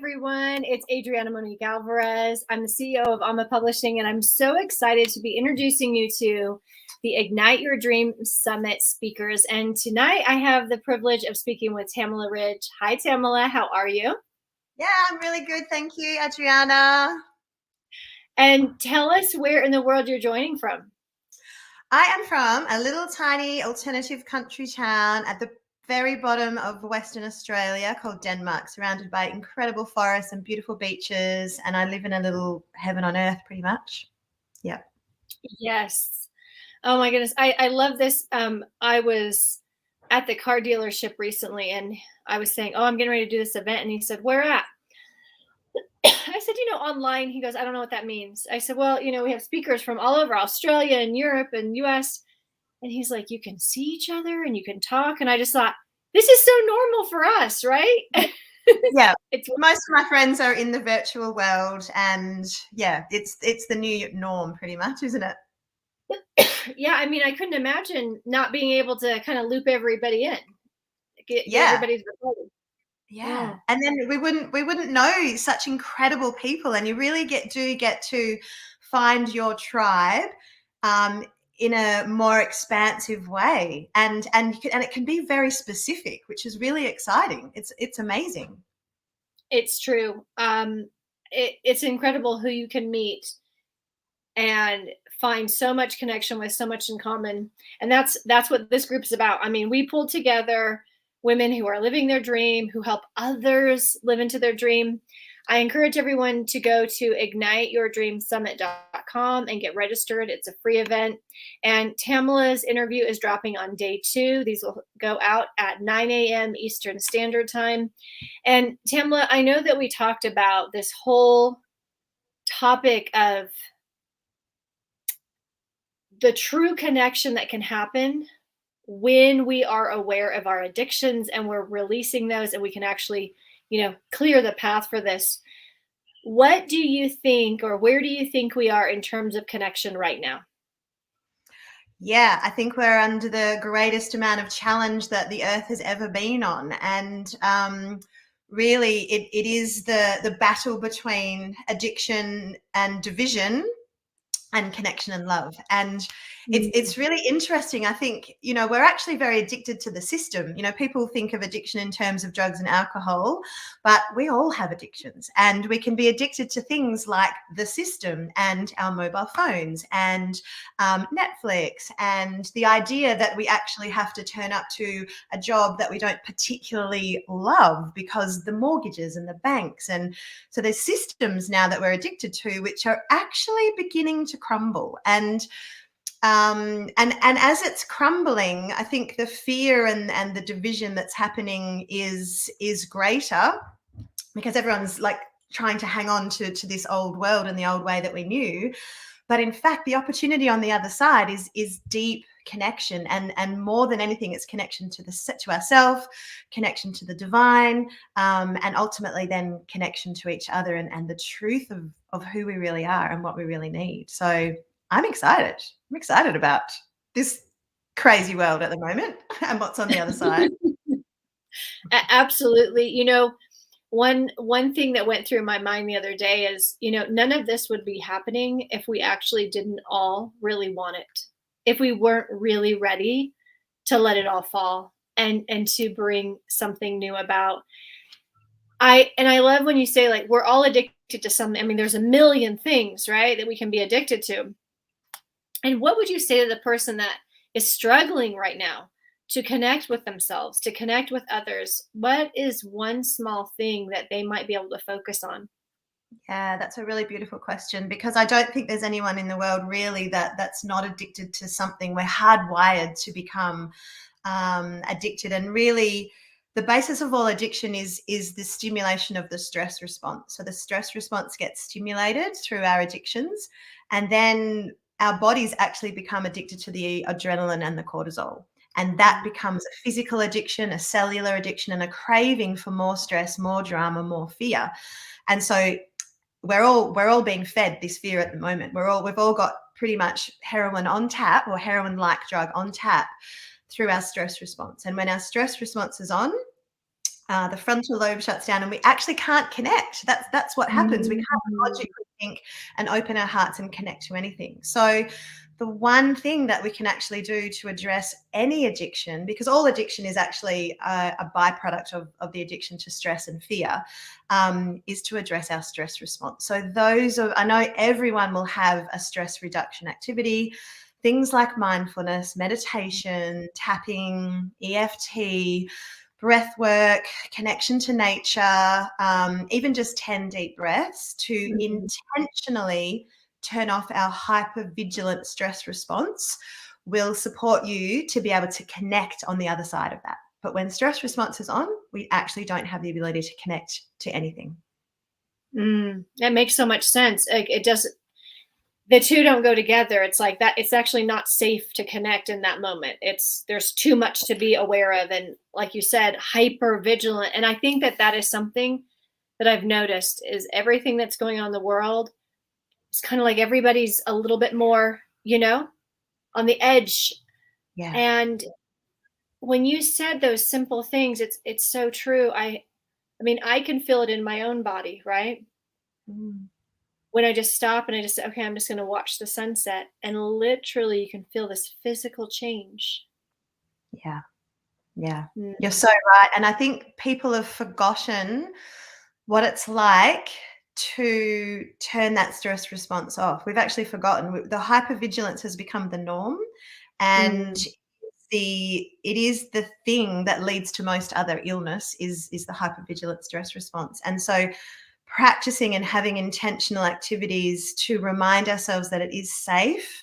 everyone. It's Adriana Monique Alvarez. I'm the CEO of Alma Publishing, and I'm so excited to be introducing you to the Ignite Your Dream Summit speakers. And tonight I have the privilege of speaking with Tamala Ridge. Hi, Tamala. How are you? Yeah, I'm really good. Thank you, Adriana. And tell us where in the world you're joining from. I am from a little tiny alternative country town at the very bottom of Western Australia called Denmark, surrounded by incredible forests and beautiful beaches. And I live in a little heaven on earth, pretty much. Yeah. Yes. Oh my goodness. I love this. I was at the car dealership recently and I was saying, oh, I'm getting ready to do this event. And he said, where at? I said, online. He goes, I don't know what that means. I said, well, we have speakers from all over Australia and Europe and US. And he's like, you can see each other and you can talk. And I just thought, this is so normal for us, right? Yeah. Most of my friends are in the virtual world, and yeah, it's the new norm pretty much, isn't it? Yeah, I mean, I couldn't imagine not being able to kind of loop everybody in. Get everybody's recorded. Yeah. And then we wouldn't know such incredible people, and you really get to find your tribe in a more expansive way, and it can be very specific, which is really exciting. It's amazing. It's true. It's incredible who you can meet and find so much connection with, so much in common. And that's what this group is about. I mean, we pulled together women who are living their dream, who help others live into their dream. I encourage everyone to go to igniteyourdreamsummit.com and get registered. It's a free event. And Tamala's interview is dropping on day 2. These will go out at 9 a.m. Eastern Standard Time. And Tamala, I know that we talked about this whole topic of the true connection that can happen when we are aware of our addictions and we're releasing those, and we can actually, clear the path for this. What do you think, or where do you think we are in terms of connection right now? Yeah, I think we're under the greatest amount of challenge that the earth has ever been on. And really, it is the battle between addiction and division and connection and love. And it's really interesting. I think, we're actually very addicted to the system. People think of addiction in terms of drugs and alcohol, but we all have addictions, and we can be addicted to things like the system and our mobile phones and Netflix, and the idea that we actually have to turn up to a job that we don't particularly love because the mortgages and the banks. And so there's systems now that we're addicted to, which are actually beginning to crumble. And as it's crumbling, I think the fear and the division that's happening is greater, because everyone's like trying to hang on to this old world and the old way that we knew. But in fact, the opportunity on the other side is deep connection, and more than anything, it's connection to ourselves, connection to the divine, and ultimately then connection to each other, and the truth of who we really are and what we really need. So I'm excited. I'm excited about this crazy world at the moment and what's on the other side. Absolutely. One thing that went through my mind the other day is, none of this would be happening if we actually didn't all really want it. If we weren't really ready to let it all fall and to bring something new about. I love when you say, like, we're all addicted to something. I mean, there's a million things, right, that we can be addicted to. And what would you say to the person that is struggling right now to connect with themselves, to connect with others? What is one small thing that they might be able to focus on? Yeah, that's a really beautiful question, because I don't think there's anyone in the world really that's not addicted to something. We're hardwired to become addicted, and really the basis of all addiction is the stimulation of the stress response. So the stress response gets stimulated through our addictions, and then our bodies actually become addicted to the adrenaline and the cortisol. And that becomes a physical addiction, a cellular addiction, and a craving for more stress, more drama, more fear. And so we're all being fed this fear at the moment. We've all got pretty much heroin on tap, or heroin-like drug on tap, through our stress response. And when our stress response is on, the frontal lobe shuts down and we actually can't connect. That's what happens. We can't Mm. logically think and open our hearts and connect to anything. So the one thing that we can actually do to address any addiction, because all addiction is actually a byproduct of the addiction to stress and fear, is to address our stress response. So I know everyone will have a stress reduction activity. Things like mindfulness, meditation, tapping, EFT, breath work, connection to nature, even just 10 deep breaths to intentionally turn off our hypervigilant stress response will support you to be able to connect on the other side of that. But when stress response is on, we actually don't have the ability to connect to anything. That makes so much sense. Like, it doesn't, the two don't go together. It's like that. It's actually not safe to connect in that moment. There's too much to be aware of. And like you said, hyper vigilant. And I think that that is something that I've noticed is everything that's going on in the world. It's kind of like everybody's a little bit more, on the edge. Yeah. And when you said those simple things, it's so true. I mean, I can feel it in my own body, right? Mm. When I just stop and I just say, okay, I'm just going to watch the sunset. And literally, you can feel this physical change. Yeah. Yeah. You're Mm. so right. And I think people have forgotten what it's like to turn that stress response off. We've actually forgotten. The hypervigilance has become the norm, and Mm. it is the thing that leads to most other illness is the hypervigilant stress response. And so practicing and having intentional activities to remind ourselves that it is safe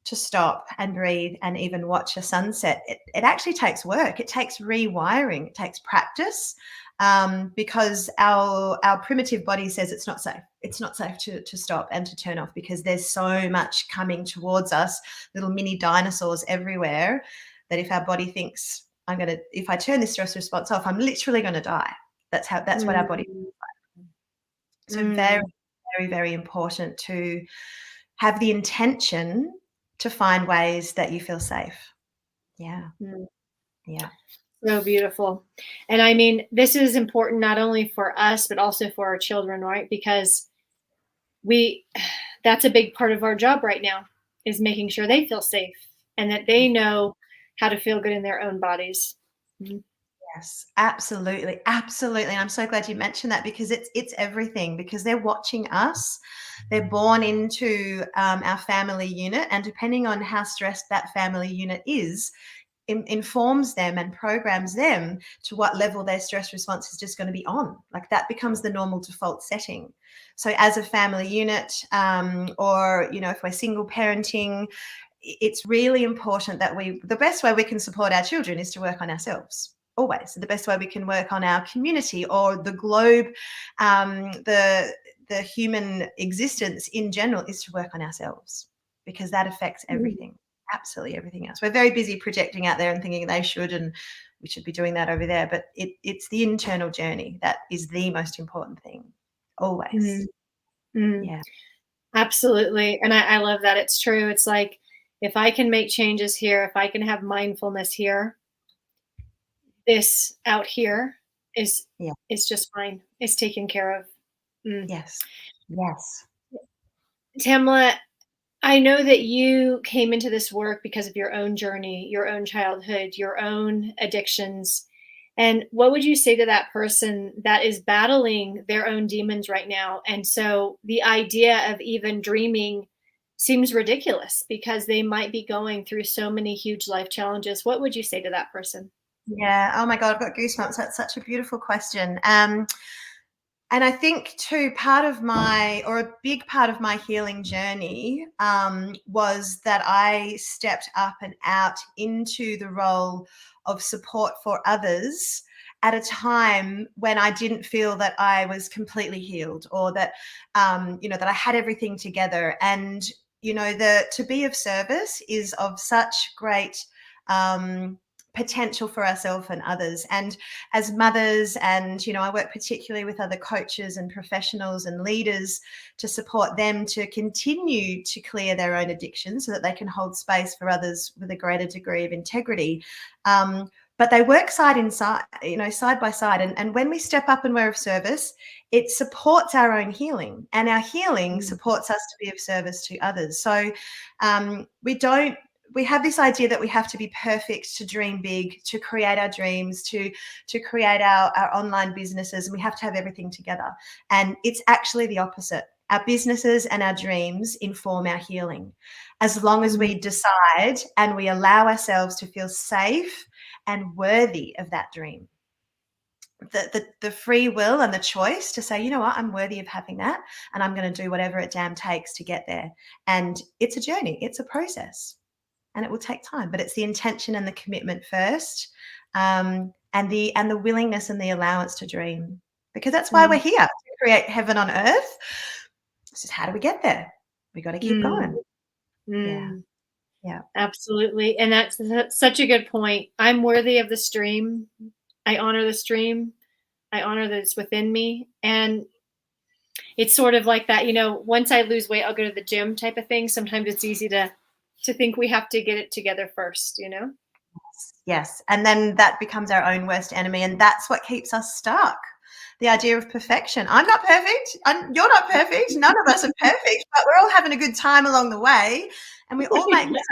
to stop and breathe and even watch a sunset, it actually takes work. It takes rewiring. It takes practice, because our primitive body says it's not safe. It's not safe to stop and to turn off because there's so much coming towards us, little mini dinosaurs everywhere, that if our body thinks, if I turn this stress response off, I'm literally going to die. That's what our body. Mm. So very, Mm. very, very important to have the intention to find ways that you feel safe. Yeah. Mm. Yeah. So beautiful. And I mean, this is important not only for us, but also for our children, right? Because we, that's a big part of our job right now is making sure they feel safe and that they know how to feel good in their own bodies. Mhm. Yes, absolutely. Absolutely. And I'm so glad you mentioned that because it's everything, because they're watching us. They're born into our family unit, and depending on how stressed that family unit is, informs them and programs them to what level their stress response is just going to be on. Like that becomes the normal default setting. So as a family unit, or if we're single parenting, it's really important that the best way we can support our children is to work on ourselves. Always. The best way we can work on our community or the globe, the human existence in general, is to work on ourselves, because that affects everything. Absolutely everything else. We're very busy projecting out there and thinking they should, and we should be doing that over there. But it's the internal journey that is the most important thing. Always. Mm. Mm. Yeah. Absolutely. And I love that. It's true. It's like, if I can make changes here, if I can have mindfulness here, this out here is Yeah. is just fine. It's taken care of. Mm. Yes. Yes. Tamala, I know that you came into this work because of your own journey, your own childhood, your own addictions. And what would you say to that person that is battling their own demons right now? And so the idea of even dreaming seems ridiculous because they might be going through so many huge life challenges. What would you say to that person? Yeah. Oh my God, I've got goosebumps. That's such a beautiful question. And I think too, a big part of my healing journey was that I stepped up and out into the role of support for others at a time when I didn't feel that I was completely healed, or that, that I had everything together. And, to be of service is of such great potential for ourselves and others. And as mothers, and I work particularly with other coaches and professionals and leaders to support them to continue to clear their own addiction so that they can hold space for others with a greater degree of integrity. but they work side by side. And when we step up and we're of service, it supports our own healing, and our healing supports us to be of service to others. So we have this idea that we have to be perfect to dream big, to create our dreams, to create our online businesses, and we have to have everything together. And it's actually the opposite. Our businesses and our dreams inform our healing. As long as we decide and we allow ourselves to feel safe and worthy of that dream. The free will and the choice to say, you know what, I'm worthy of having that, and I'm going to do whatever it damn takes to get there. And it's a journey, it's a process, and it will take time, but it's the intention and the commitment first, and the willingness and the allowance to dream, because that's why we're here, to create heaven on earth. This is how do we get there? We got to keep going. Yeah. Absolutely. And that's such a good point. I'm worthy of the stream. I honor the stream. I honor that it's within me. And it's sort of like that, once I lose weight, I'll go to the gym type of thing. Sometimes it's easy to think we have to get it together first, Yes. And then that becomes our own worst enemy. And that's what keeps us stuck. The idea of perfection. I'm not perfect. You're not perfect. None of us are perfect, but we're all having a good time along the way. And we all make mistakes.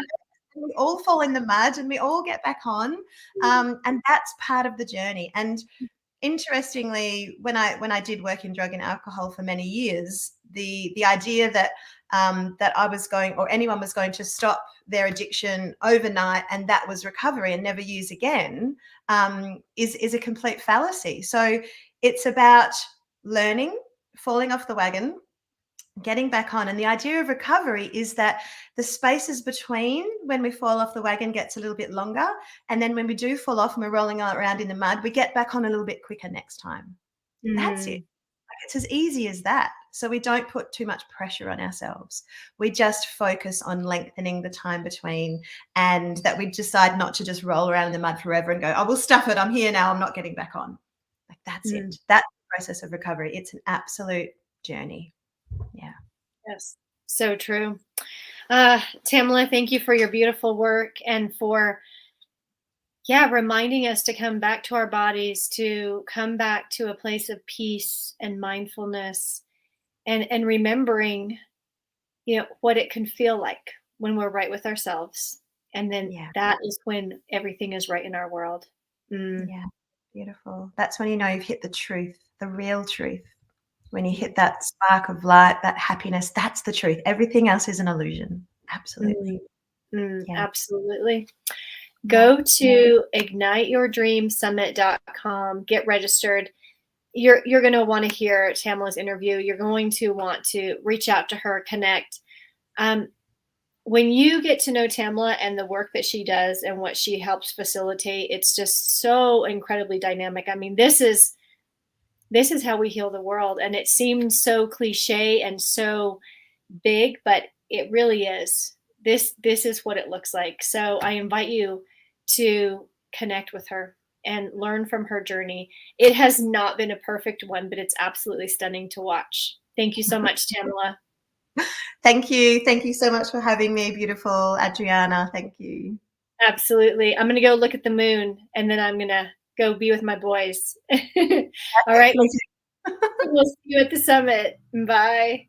And we all fall in the mud, and we all get back on. And that's part of the journey. And interestingly, when I did work in drug and alcohol for many years, the idea that that I was going, or anyone was going to stop their addiction overnight and that was recovery and never use again, is a complete fallacy. So it's about learning, falling off the wagon, getting back on. And the idea of recovery is that the spaces between when we fall off the wagon gets a little bit longer. And then when we do fall off and we're rolling around in the mud, we get back on a little bit quicker next time. That's it. It's as easy as that. So we don't put too much pressure on ourselves. We just focus on lengthening the time between, and that we decide not to just roll around in the mud forever and go, oh, we'll stuff it. I'm here now. I'm not getting back on. Like, that's it. That's the process of recovery. It's an absolute journey. Yeah. Yes. So true. Tamala, thank you for your beautiful work and for reminding us to come back to our bodies, to come back to a place of peace and mindfulness, and remembering, what it can feel like when we're right with ourselves. And then that is when everything is right in our world. Yeah. Beautiful. That's when you know you've hit the truth, the real truth. When you hit that spark of light, that happiness, that's the truth. Everything else is an illusion. Absolutely. Absolutely. Go to igniteyourdreamsummit.com, get registered. You're going to want to hear Tamala's interview. You're going to want to reach out to her, connect. When you get to know Tamala and the work that she does and what she helps facilitate, it's just so incredibly dynamic. I mean, this is how we heal the world. And it seems so cliche and so big, but it really is. This is what it looks like. So I invite you to connect with her and learn from her journey. It has not been a perfect one, but it's absolutely stunning to watch. Thank you so much, Tamala. Thank you. Thank you so much for having me, beautiful Adriana. Thank you. Absolutely. I'm going to go look at the moon, and then I'm going to go be with my boys. All right. We'll see you at the summit. Bye.